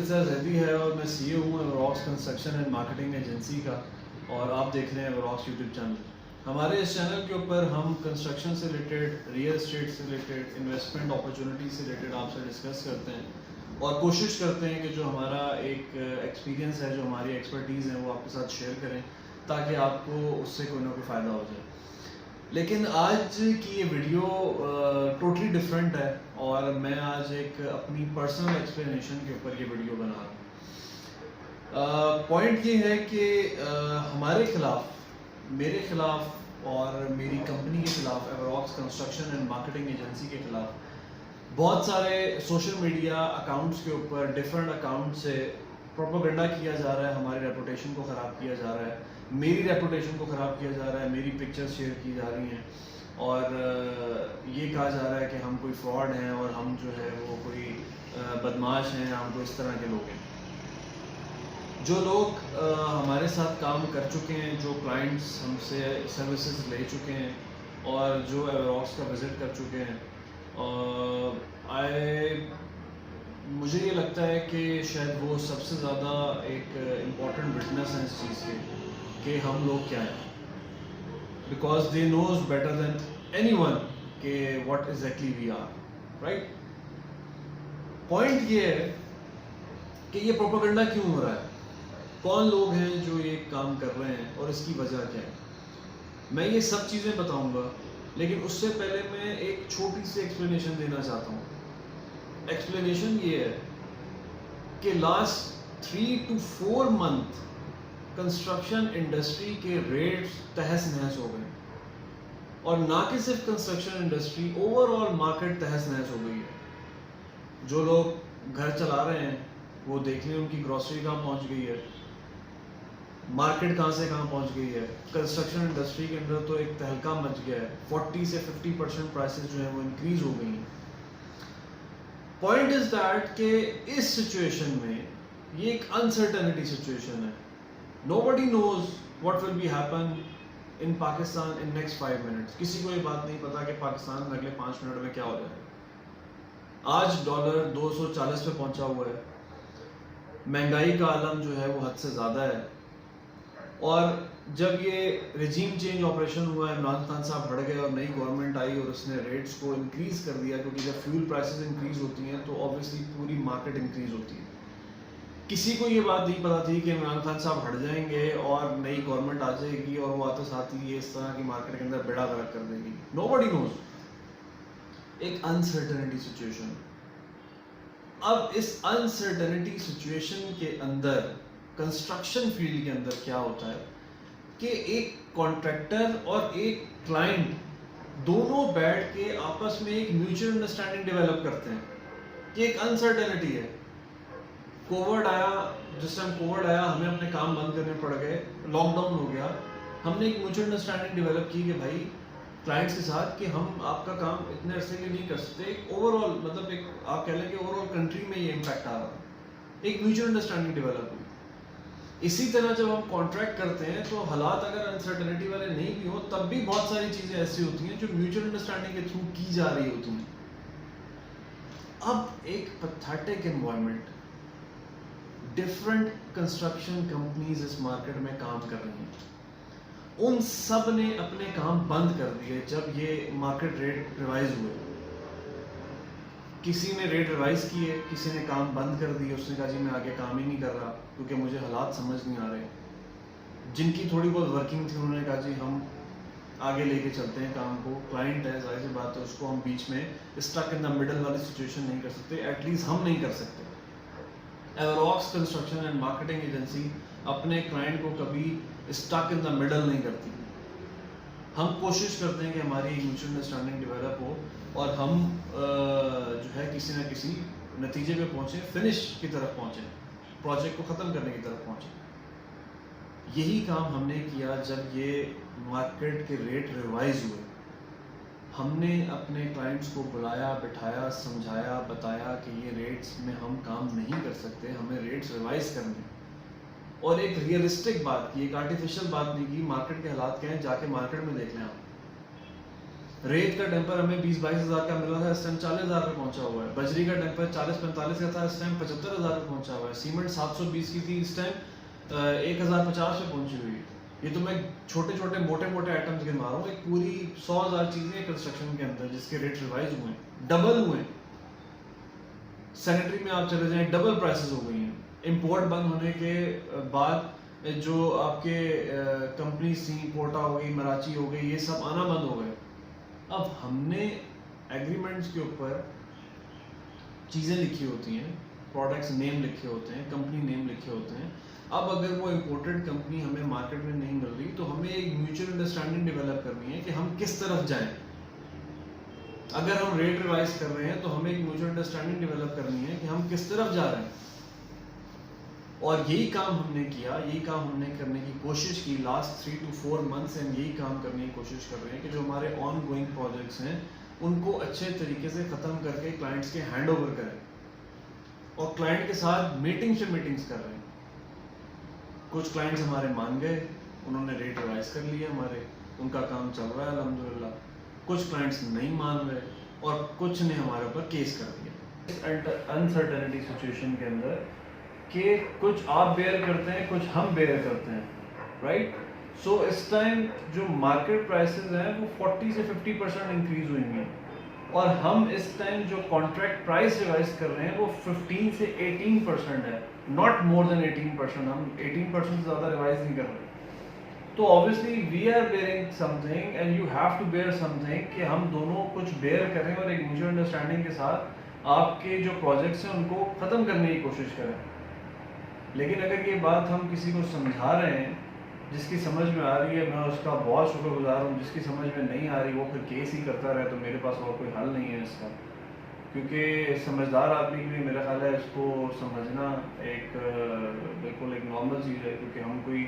انتصار زیدی ہے اور میں سی اے ہوں ایوروکس کنسٹرکشن اینڈ مارکیٹنگ ایجنسی کا، اور آپ دیکھ رہے ہیں ایوروکس یوٹیوب چینل۔ ہمارے اس چینل کے اوپر ہم کنسٹرکشن سے ریلیٹڈ، ریئل اسٹیٹ سے ریلیٹڈ، انویسٹمنٹ اپرچونیٹی سے ریلیٹڈ آپ سے ڈسکس کرتے ہیں اور کوشش کرتے ہیں کہ جو ہمارا ایک ایکسپیرینس ہے، جو ہماری ایکسپرٹیز ہیں، وہ آپ کے ساتھ شیئر کریں تاکہ آپ کو اس سے کوئی نہ کوئی فائدہ ہو جائے۔ لیکن آج کی یہ ویڈیو ٹوٹلی ڈفرینٹ ہے اور میں آج ایک اپنی پرسنل ایکسپلینیشن کے اوپر یہ ویڈیو بنا رہا ہوں۔ پوائنٹ یہ ہے کہ ہمارے خلاف، میرے خلاف اور میری کمپنی کے خلاف، ایوروکس کنسٹرکشن اینڈ مارکیٹنگ ایجنسی کے خلاف بہت سارے سوشل میڈیا اکاؤنٹس کے اوپر ڈفرینٹ اکاؤنٹ سے پروپیگنڈا کیا جا رہا ہے، ہماری ریپوٹیشن کو خراب کیا جا رہا ہے، میری ریپوٹیشن کو خراب کیا جا رہا ہے، میری پکچر شیئر کی جا رہی ہیں اور یہ کہا جا رہا ہے کہ ہم کوئی فراڈ ہیں اور ہم جو ہے وہ کوئی بدماش ہیں، ہم کوئی اس طرح کے لوگ ہیں۔ جو لوگ ہمارے ساتھ کام کر چکے ہیں، جو کلائنٹس ہم سے سروسز لے چکے ہیں اور جو ایوروکس کا وزٹ کر چکے ہیں، مجھے یہ لگتا ہے کہ شاید وہ سب سے زیادہ ایک امپورٹنٹ وٹنس ہے اس چیز کے کہ ہم لوگ کیا ہیں، because they knows better than anyone کہ what exactly we are, right. Point یہ ہے کہ یہ پروپیگنڈا کیوں ہو رہا ہے، کون لوگ ہیں جو یہ کام کر رہے ہیں اور اس کی وجہ کیا ہے۔ میں یہ سب چیزیں بتاؤں گا، لیکن اس سے پہلے میں ایک چھوٹی سی ایکسپلینیشن دینا چاہتا ہوں۔ ایکسپلینیشن یہ ہے کہ last 3 to 4 month construction industry کے ریٹس تہس نہس ہو گئے، اور نہ کہ صرف construction industry, overall market تہس نہس ہو گئی ہے۔ جو لوگ گھر چلا رہے ہیں وہ دیکھ لیں ان کی گروسری کہاں پہنچ گئی ہے، مارکیٹ کہاں سے کہاں پہنچ گئی ہے۔ کنسٹرکشن انڈسٹری کے اندر تو ایک تہلکہ مچ گیا ہے، 40 سے 50% پرائسز جو ہیں وہ انکریز ہو گئی ہیں۔ پوائنٹ از دیٹ کہ اس سچویشن میں یہ ایک انسرٹنٹی سچویشن ہے۔ Nobody knows what will be happen in Pakistan in next 5 minutes۔ کسی کو یہ بات نہیں پتا کہ پاکستان میں اگلے 5 منٹ میں کیا ہو جائے گا۔ آج ڈالر 240 پہ پہنچا ہوا ہے، مہنگائی کا عالم جو ہے وہ حد سے زیادہ ہے، اور جب یہ رجیم چینج آپریشن ہوا ہے، عمران خان صاحب ہٹ گئے اور نئی گورنمنٹ آئی اور اس نے ریٹس کو انکریز کر دیا، کیونکہ جب فیول پرائسز انکریز ہوتی ہیں تو آبویسلی پوری مارکیٹ انکریز ہوتی ہے۔ کسی کو یہ بات نہیں پتا تھی کہ عمران خان صاحب ہٹ جائیں گے اور نئی گورنمنٹ آ جائے گی اور وہ آتے ساتھ ہی یہ اس طرح کی مارکیٹ کے اندر بیڑا غرق کر دے گی۔ Nobody knows۔ ایک انسرٹنٹی سچویشن۔ اب اس انسرٹنٹی سچویشن کے اندر کنسٹرکشن فیلڈ کے اندر کیا ہوتا ہے کہ ایک کانٹریکٹر اور ایک کلائنٹ دونوں بیٹھ کے آپس میں ایک میوچل انڈرسٹینڈنگ ڈیولپ کرتے ہیں کہ ایک انسرٹنٹی ہے۔ کووڈ آیا، جس ٹائم کووڈ آیا ہمیں اپنے کام بند کرنے پڑ گئے، لاک ڈاؤن ہو گیا، ہم نے ایک میوچل انڈرسٹینڈنگ ڈیولپ کی کہ بھائی کلائنٹس کے ساتھ کہ ہم آپ کا کام اتنے عرصے کے لیے نہیں کر سکتے۔ ایک اوور آل مطلب ایک آپ کہہ لیں کہ اوور آل کنٹری میں یہ امپیکٹ آ رہا ہے، ایک میوچل انڈرسٹینڈنگ ڈیولپ ہوئی۔ اسی طرح جب ہم کانٹریکٹ کرتے ہیں تو حالات اگر انسرٹنٹی والے نہیں بھی ہوں تب بھی بہت ساری چیزیں ایسی ہوتی ہیں جو میوچل انڈرسٹینڈنگ کے تھرو کی جا رہی ہوتی ہیں۔ اب ایک pathetic environment, different construction companies اس مارکیٹ میں کام کر رہی ہیں، ان سب نے اپنے کام بند کر دیے جب یہ مارکیٹ ریٹ ریوائز ہوئے۔ کسی نے ریٹ ریوائز کیے، کسی نے کام بند کر دیے، اس نے کہا جی میں آگے کام ہی نہیں کر رہا کیونکہ مجھے حالات سمجھ نہیں آ رہے۔ جن کی تھوڑی بہت ورکنگ تھی انہوں نے کہا جی ہم آگے لے کے چلتے ہیں کام کو، کلائنٹ ہے ظاہر سی بات ہے، اس کو ہم بیچ میں اسٹک ان دا مڈل والی سچویشن نہیں کر سکتے، ایٹ لیسٹ ہم نہیں کر سکتے۔ ایوروکس کنسٹرکشن اینڈ مارکیٹنگ ایجنسی اپنے کلائنٹ کو کبھی اسٹک ان دا مڈل نہیں کرتی۔ ہم کوشش کرتے ہیں کہ ہماری ایک میوچل انڈرسٹینڈنگ ڈیولپ ہو اور ہم جو ہے کسی نہ کسی نتیجے پہ پہنچیں، فنش کی طرف پہنچیں، پروجیکٹ کو ختم کرنے کی طرف پہنچیں۔ یہی کام ہم نے کیا جب یہ مارکیٹ کے ریٹ ریوائز ہوئے۔ ہم نے اپنے کلائنٹس کو بلایا، بٹھایا، سمجھایا، بتایا کہ یہ ریٹس میں ہم کام نہیں کر سکتے، ہمیں ریٹس ریوائز کرنے، اور ایک ریئلسٹک بات کی، ایک آرٹیفیشل بات نہیں کی۔ مارکیٹ کے حالات کیا ہیں جا کے مارکیٹ میں دیکھ لیں آپ۔ रेत का टेम्पर हमें 20-22 हज़ार का मिला था, इस टाइम 40 हज़ार पे पहुंचा हुआ है। बजरी का टेम्पर 40-45 का था, इस टाइम 75 हज़ार पे पहुंचा हुआ है। सीमेंट 720 की थी, इस टाइम 1050 पे पहुंची हुई है। ये तो मैं छोटे छोटे मोटे मोटे आइटम्स गिन रहा हूँ, एक पूरी 100,000 चीजें कंस्ट्रक्शन के अंदर जिसके रेट रिवाइज हुए हैं, डबल हुए हैं। सैनिटरी में आप चले जाएं, डबल प्राइसेस हो गई हैं। इंपोर्ट बंद होने के बाद जो आपके कंपनीज थी, पोर्टा हो गई, मराची हो गई, ये सब आना बंद हो गए। अब हमने एग्रीमेंट्स के ऊपर चीज़ें लिखी होती हैं, प्रोडक्ट्स नेम लिखे होते हैं, कंपनी नेम लिखे होते हैं। अब अगर वो इम्पोर्टेड कंपनी हमें मार्केट में नहीं मिल रही तो हमें एक म्यूचुअल अंडरस्टैंडिंग डेवलप करनी है कि हम किस तरफ जाएं। अगर हम रेट रिवाइज कर रहे हैं तो हमें एक म्यूचुअल अंडरस्टैंडिंग डेवलप करनी है कि हम किस तरफ जा रहे हैं। और यही काम हमने किया, यही काम हमने करने की कोशिश की लास्ट 3 to 4 मंथ्स, एंड यही काम करने की कोशिश कर रहे हैं कि जो हमारे ऑन गोइंग प्रोजेक्ट्स हैं उनको अच्छे तरीके से ख़त्म करके क्लाइंट्स के हैंड ओवर करें और क्लाइंट के साथ मीटिंग्स कर रहे हैं। कुछ क्लाइंट्स हमारे मान गए, उन्होंने रेट रिवाइज कर लिया हमारे, उनका काम चल रहा है अल्हम्दुलिल्लाह। कुछ क्लाइंट्स नहीं मान रहे और कुछ ने हमारे ऊपर केस कर दिया। इस अनसर्टेनिटी सिचुएशन के अंदर कि कुछ आप बेयर करते हैं, कुछ हम बेयर करते हैं, राइट। सो इस टाइम जो मार्केट प्राइसेस हैं वो 40 से 50% इंक्रीज हुई हैं और हम इस टाइम जो कॉन्ट्रैक्ट प्राइस रिवाइज कर रहे हैं वो 15 से 18% है, नॉट मोर देन 18%। हम 18% से ज़्यादा रिवाइज नहीं कर रहे। तो obviously we are bearing something and you have to bear something, कि हम दोनों कुछ बेयर करें और एक म्यूचुअल अंडरस्टैंडिंग के साथ आपके जो प्रोजेक्ट्स हैं उनको ख़त्म करने की कोशिश करें। लेकिन अगर ये बात हम किसी को समझा रहे हैं, जिसकी समझ में आ रही है, मैं उसका बहुत शुक्रगुजार हूँ। जिसकी समझ में नहीं आ रही वो फिर केस ही करता रहे, तो मेरे पास और कोई हल नहीं है इसका। क्योंकि समझदार आदमी के लिए मेरा ख्याल है इसको समझना एक बिल्कुल एक नॉर्मल चीज़ है, क्योंकि हम कोई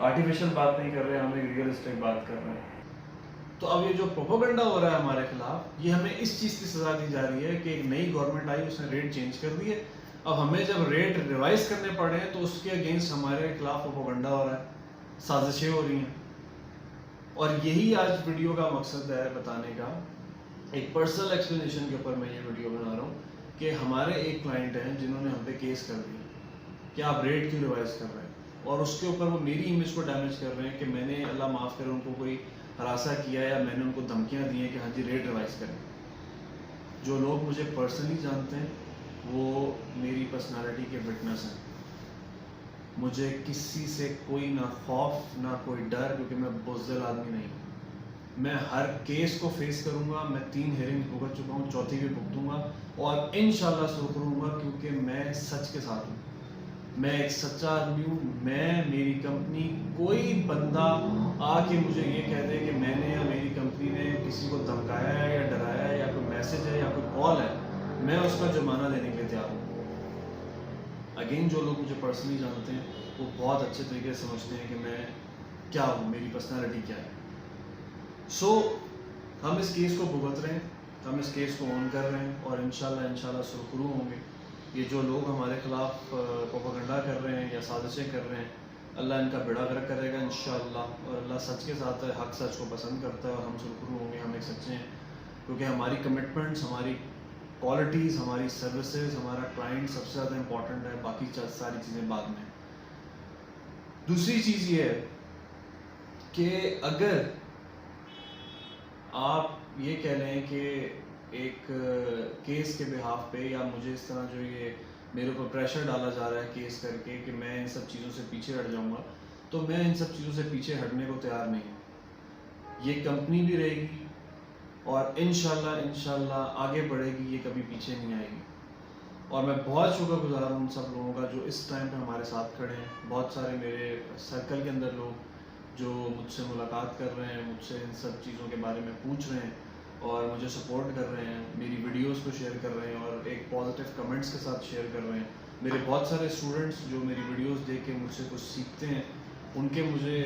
आर्टिफिशियल बात नहीं कर रहे, हम एक रियलिस्टिक बात कर रहे हैं। तो अब ये जो प्रोपेगेंडा हो रहा है हमारे खिलाफ, ये हमें इस चीज़ की सज़ा दी जा रही है कि एक नई गवर्नमेंट आई, उसने रेट चेंज कर दिए। अब हमें जब रेट रिवाइज करने पड़े हैं तो उसके अगेंस्ट हमारे खिलाफ प्रोपेगेंडा हो रहा है, साजिशें हो रही हैं। और यही आज वीडियो का मकसद है बताने का, एक पर्सनल एक्सप्लेनेशन के ऊपर मैं ये वीडियो बना रहा हूँ कि हमारे एक क्लाइंट हैं जिन्होंने हम पे केस कर दिया कि आप रेट क्यों रिवाइज कर रहे हैं, और उसके ऊपर वो मेरी इमेज को डैमेज कर रहे हैं कि मैंने, अल्लाह माफ़ करे, उनको कोई हरासा किया या मैंने उनको धमकियाँ दी हैं कि हाँ जी रेट रिवाइज करें। जो लोग मुझे पर्सनली जानते हैं वो मेरी पर्सनालिटी के विटनेस हैं। मुझे किसी से कोई ना खौफ ना कोई डर, क्योंकि मैं बुज़दिल आदमी नहीं हूँ। मैं हर केस को फेस करूँगा। मैं 3 हेयरिंग भुगत चुका हूँ, चौथी भी भुगतूँगा और इंशाल्लाह सुर्खरू रहूँगा, क्योंकि मैं सच के साथ हूँ। मैं एक सच्चा आदमी हूँ। मैं, मेरी कंपनी, कोई बंदा आके मुझे ये कह दे कि मैंने या मेरी कंपनी ने किसी को धमकाया है या डराया है या कोई मैसेज है या कोई कॉल है, मैं उसका जुर्माना देने के लिए तैयार हूँ। अगेन, जो लोग मुझे पर्सनली जानते हैं वो बहुत अच्छे तरीके से समझते हैं कि मैं क्या हूँ, मेरी पर्सनालिटी क्या है। सो हम इस केस को भुगत रहे हैं, हम इस केस को ऑन कर रहे हैं और इंशाल्लाह सुरखरू होंगे। ये जो लोग हमारे खिलाफ प्रोपेगेंडा कर रहे हैं या साजिशें कर रहे हैं, अल्लाह इनका बेड़ा गर्क करेगा इंशाल्लाह। और अल्लाह सच के साथ है, हक सच को पसंद करता है और हम सुरखरू होंगे, हम एक सच्चे हैं। क्योंकि हमारी कमिटमेंट्स, हमारी क्वालिटीज़, हमारी सर्विसेज, हमारा क्लाइंट सबसे ज़्यादा इंपॉर्टेंट है, बाकी सारी चीज़ें बाद में। दूसरी चीज़ ये है कि अगर आप ये कह लें कि एक केस के बिहाफ पे, या मुझे इस तरह जो ये मेरे ऊपर प्रेशर डाला जा रहा है केस करके कि मैं इन सब चीज़ों से पीछे हट जाऊंगा, तो मैं इन सब चीज़ों से पीछे हटने को तैयार नहीं हूँ। ये कंपनी भी रहेगी और इंशाल्लाह आगे बढ़ेगी, ये कभी पीछे नहीं आएगी। और मैं बहुत शुक्रगुजार हूँ उन सब लोगों का जो इस टाइम पे हमारे साथ खड़े हैं। बहुत सारे मेरे सर्कल के अंदर लोग जो मुझसे मुलाकात कर रहे हैं, मुझसे इन सब चीज़ों के बारे में पूछ रहे हैं और मुझे सपोर्ट कर रहे हैं, मेरी वीडियोस को शेयर कर रहे हैं और एक पॉजिटिव कमेंट्स के साथ शेयर कर रहे हैं। मेरे बहुत सारे स्टूडेंट्स जो मेरी वीडियोस देख के मुझसे कुछ सीखते हैं, उनके मुझे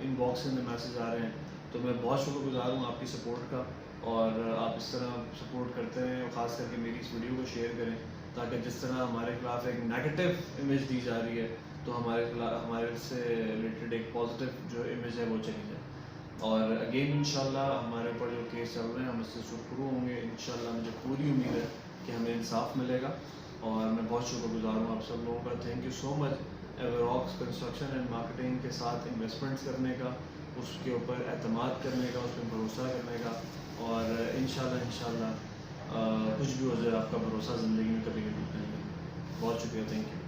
इनबॉक्स में मैसेज आ रहे हैं। तो मैं बहुत शुक्रगुजार हूँ आपकी सपोर्ट का, और आप इस तरह सपोर्ट करते रहें और ख़ास करके मेरी इस वीडियो को शेयर करें, ताकि जिस तरह हमारे खिलाफ एक नेगेटिव इमेज दी जा रही है तो हमारे से रिलेटेड एक पॉजिटिव जो इमेज है वो चली जाए। اور اگین انشاءاللہ ہمارے اوپر جو کیس چل رہے ہیں ہم اس سے شروع ہوں گے انشاءاللہ. مجھے پوری امید ہے کہ ہمیں انصاف ملے گا اور میں بہت شکر گزار ہوں آپ سب لوگوں کا. تھینک یو سو مچ ایوراکس کنسٹرکشن اینڈ مارکیٹنگ کے ساتھ انویسٹمنٹس کرنے کا, اس کے اوپر اعتماد کرنے کا, اس پہ بھروسہ کرنے کا, اور انشاءاللہ کچھ بھی ہو جائے آپ کا بھروسہ زندگی میں کبھی نہیں ٹوٹنے. بہت شکریہ, تھینک یو.